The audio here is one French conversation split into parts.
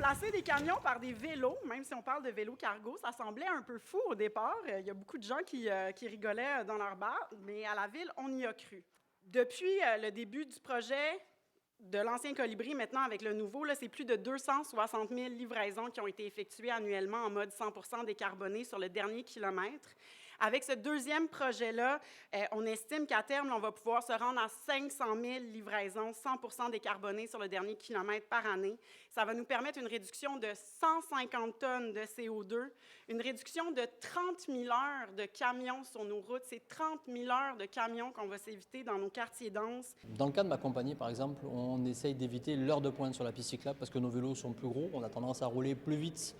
Remplacer des camions par des vélos, même si on parle de vélos cargo, ça semblait un peu fou au départ. Il y a beaucoup de gens qui rigolaient dans leur bar, mais à la ville, on y a cru. Depuis le début du projet, de l'ancien Colibri, maintenant avec le nouveau, c'est plus de 260 000 livraisons qui ont été effectuées annuellement en mode 100% décarboné sur le dernier kilomètre. Avec ce deuxième projet-là, on estime qu'à terme, on va pouvoir se rendre à 500 000 livraisons 100% décarbonées sur le dernier kilomètre par année. Ça va nous permettre une réduction de 150 tonnes de CO2, une réduction de 30 000 heures de camions sur nos routes. C'est 30 000 heures de camions qu'on va s'éviter dans nos quartiers denses. Dans le cas de ma compagnie, par exemple, on essaye d'éviter l'heure de pointe sur la piste cyclable parce que nos vélos sont plus gros, on a tendance à rouler plus vite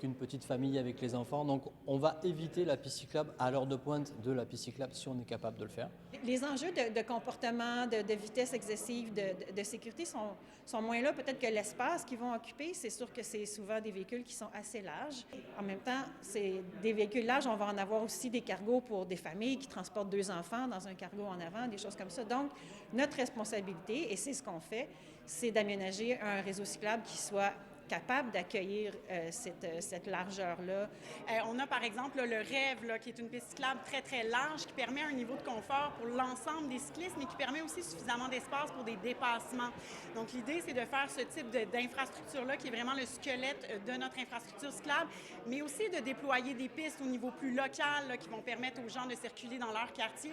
qu'une petite famille avec les enfants. Donc on va éviter la piste cyclable à l'heure de pointe de la piste cyclable si on est capable de le faire. Les enjeux de comportement, de vitesse excessive, de sécurité sont moins là peut-être que l'espace qu'ils vont occuper. C'est sûr que c'est souvent des véhicules qui sont assez larges. En même temps, c'est des véhicules larges, on va en avoir aussi des cargos pour des familles qui transportent 2 enfants dans un cargo en avant, des choses comme ça. Donc, notre responsabilité, et c'est ce qu'on fait, c'est d'aménager un réseau cyclable qui soit capable d'accueillir cette largeur-là. On a par exemple le Rêve, qui est une piste cyclable très, très large, qui permet un niveau de confort pour l'ensemble des cyclistes, mais qui permet aussi suffisamment d'espace pour des dépassements. Donc l'idée, c'est de faire ce type d'infrastructure-là, qui est vraiment le squelette de notre infrastructure cyclable, mais aussi de déployer des pistes au niveau plus local, qui vont permettre aux gens de circuler dans leur quartier.